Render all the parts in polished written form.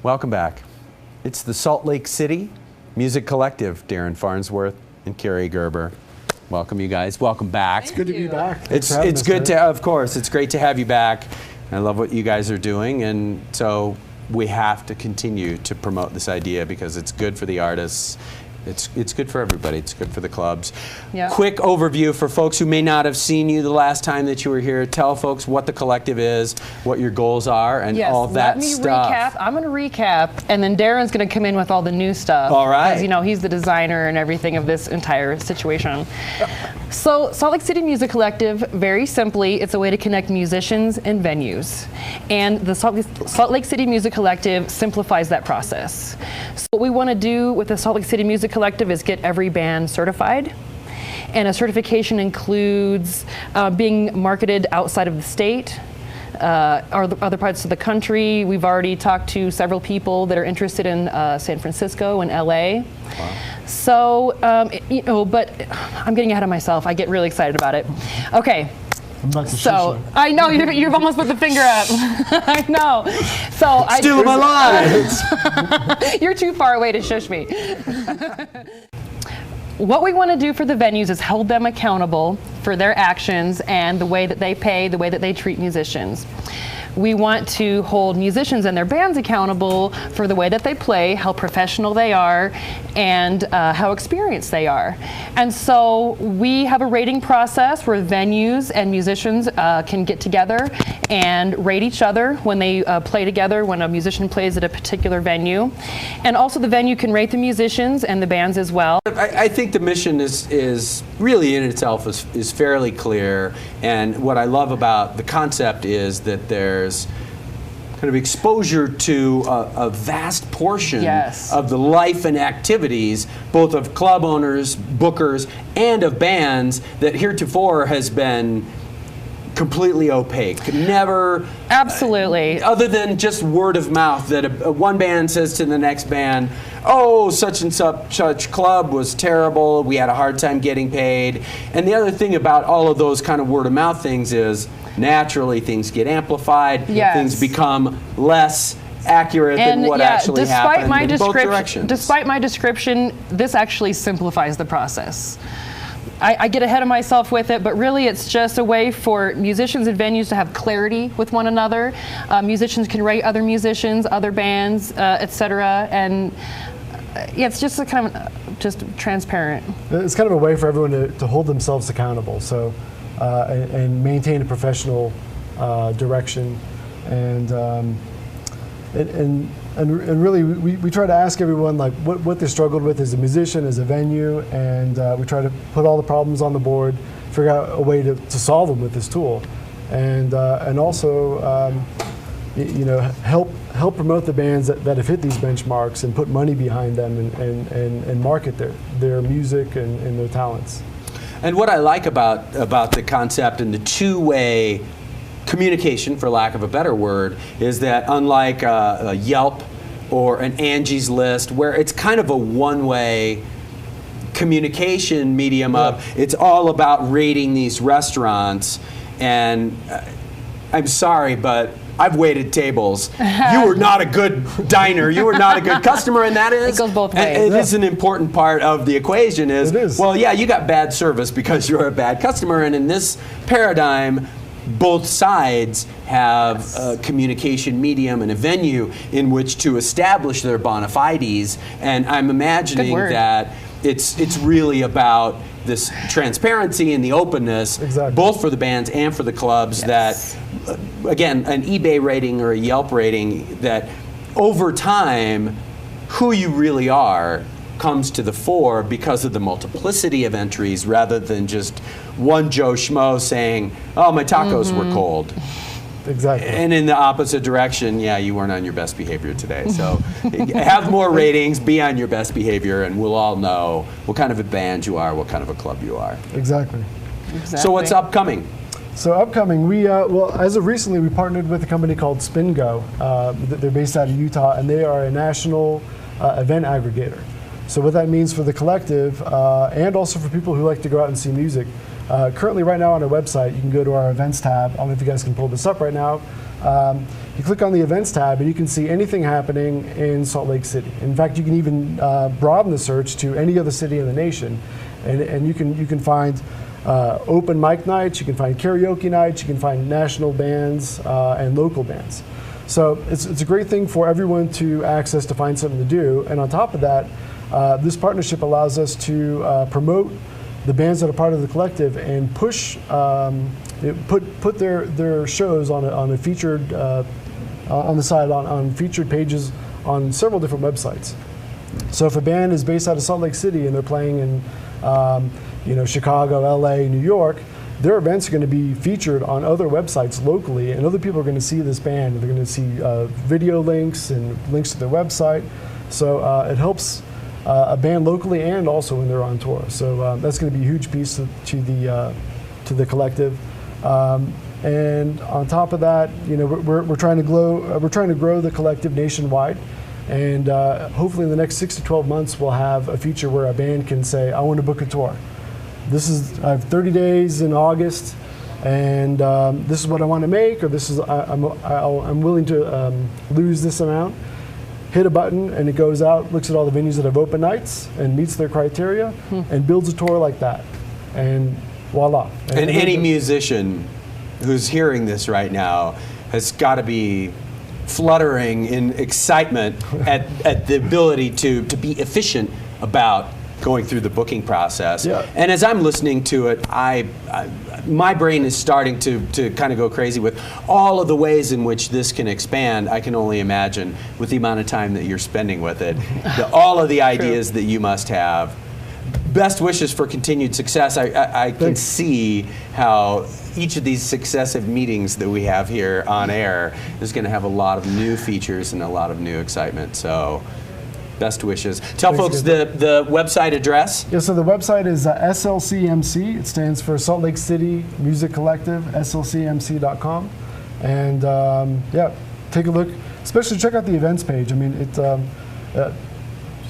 Welcome back. It's the Salt Lake City Music Collective, Darren Farnsworth and Carrie Gerber. Welcome, you guys. Welcome back. It's good to be back. It's good to, of course, it's great to have you back. I love what you guys are doing, and so we have to continue to promote this idea because it's good for the artists. It's good for everybody. It's good for the clubs. Yep. Quick overview for folks who may not have seen you the last time that you were here. Tell folks what the collective is, what your goals are, and all that stuff. Recap. I'm going to recap, and then Darren's going to come in with all the new stuff. All right. Because, you know, he's the designer and everything of this entire situation. So, Salt Lake City Music Collective, very simply, it's a way to connect musicians and venues. And the Salt Lake City Music Collective simplifies that process. So what we want to do with the Salt Lake City Music Collective is get every band certified. And a certification includes being marketed outside of the state, or other parts of the country. We've already talked to several people that are interested in San Francisco and LA. Wow. So, you know, but I'm getting ahead of myself. I get really excited about it. Okay. So I know you've almost put the finger up. I know. So stealing my lines. You're too far away to shush me. What we want to do for the venues is hold them accountable for their actions and the way that they pay, the way that they treat musicians. We want to hold musicians and their bands accountable for the way that they play, how professional they are, and how experienced they are. And so we have a rating process where venues and musicians can get together and rate each other when they play together, when a musician plays at a particular venue. And also the venue can rate the musicians and the bands as well. I think the mission is really in itself is fairly clear, and what I love about the concept is that there's kind of exposure to a vast portion of the life and activities, both of club owners, bookers, and of bands that heretofore has been completely opaque. Never. Absolutely. Other than just word of mouth that one band says to the next band, oh, such and such club was terrible, we had a hard time getting paid. And the other thing about all of those kind of word of mouth things is naturally things get amplified, things become less accurate than what actually happened in both directions. Despite my description, this actually simplifies the process. I get ahead of myself with it, but really it's just a way for musicians and venues to have clarity with one another. Musicians can rate other musicians, other bands, etc. And it's just a kind of just transparent. It's kind of a way for everyone to hold themselves accountable, so and maintain a professional direction, and really we try to ask everyone like what they struggled with as a musician, as a venue, and we try to put all the problems on the board, figure out a way to solve them with this tool, and also you know, help promote the bands that have hit these benchmarks and put money behind them and market their music and their talents. And what I like about the concept and the two-way communication, for lack of a better word, is that unlike a Yelp or an Angie's List, where it's kind of a one-way communication medium it's all about rating these restaurants, and I'm sorry, but I've waited tables. You were not a good diner. You were not a good customer, and that is. It goes both ways. It is an important part of the equation. Well, yeah, you got bad service because you're a bad customer, and in this paradigm, both sides have a communication medium and a venue in which to establish their bona fides, and I'm imagining that it's really about this transparency and the openness, both for the bands and for the clubs, that, again, an eBay rating or a Yelp rating, that over time, who you really are comes to the fore because of the multiplicity of entries rather than just one Joe Schmo saying, oh, my tacos were cold. Exactly. And in the opposite direction, yeah, you weren't on your best behavior today. So have more ratings, be on your best behavior, and we'll all know what kind of a band you are, what kind of a club you are. Exactly. So what's upcoming? So upcoming, we, well, as of recently, we partnered with a company called SpinGo. They're based out of Utah, and they are a national event aggregator. So what that means for the collective, and also for people who like to go out and see music, currently right now on our website, you can go to our events tab. I don't know if you guys can pull this up right now. you click on the events tab and you can see anything happening in Salt Lake City. In fact, you can even broaden the search to any other city in the nation, and you can find open mic nights, you can find karaoke nights, you can find national bands and local bands. So it's a great thing for everyone to access to find something to do. And on top of that, this partnership allows us to promote the bands that are part of the collective and push, put their shows on a featured, on the side, on featured pages on several different websites. So if a band is based out of Salt Lake City and they're playing in Chicago, LA, New York, their events are going to be featured on other websites locally, and other people are going to see this band. They're going to see video links and links to their website. So it helps a band locally and also when they're on tour. So that's going to be a huge piece to the collective. And on top of that, we're trying to grow the collective nationwide. And hopefully in the next 6 to 12 months, we'll have a feature where a band can say, I want to book a tour. I have 30 days in August, and this is what I want to make, or I'm willing to lose this amount. Hit a button, and it goes out, looks at all the venues that have open nights, and meets their criteria, and builds a tour like that. And voila. And any musician who's hearing this right now has got to be fluttering in excitement at the ability to be efficient about going through the booking process. Yeah. And as I'm listening to it, my brain is starting to kind of go crazy with all of the ways in which this can expand. I can only imagine with the amount of time that you're spending with it, all of the ideas that you must have. Best wishes for continued success. I can see how each of these successive meetings that we have here on air is going to have a lot of new features and a lot of new excitement. So best wishes. Tell folks the website address. Yeah, so the website is SLCMC. It stands for Salt Lake City Music Collective, slcmc.com. And yeah, take a look. Especially check out the events page. I mean, it's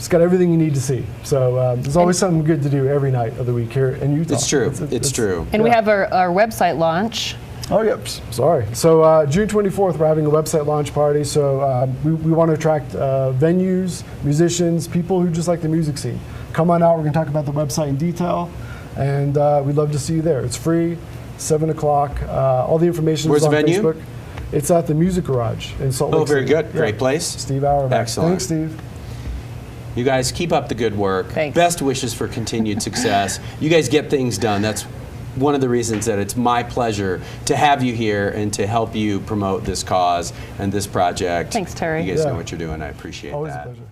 got everything you need to see. So there's always something good to do every night of the week here in Utah. It's true. It's true. And we have our website launch. Oh, yep. Sorry. So June 24th, we're having a website launch party. So we want to attract venues, musicians, people who just like the music scene. Come on out. We're going to talk about the website in detail. And we'd love to see you there. It's free, 7 o'clock. All the information is on Facebook. Venue? It's at the Music Garage in Salt Lake City. Oh, very good. Great place. Steve Auerbach. Excellent. Thanks, Steve. You guys keep up the good work. Thanks. Best wishes for continued success. You guys get things done. That's one of the reasons that it's my pleasure to have you here and to help you promote this cause and this project. Thanks, Terry. You guys know what you're doing. I appreciate Always that. Always a pleasure.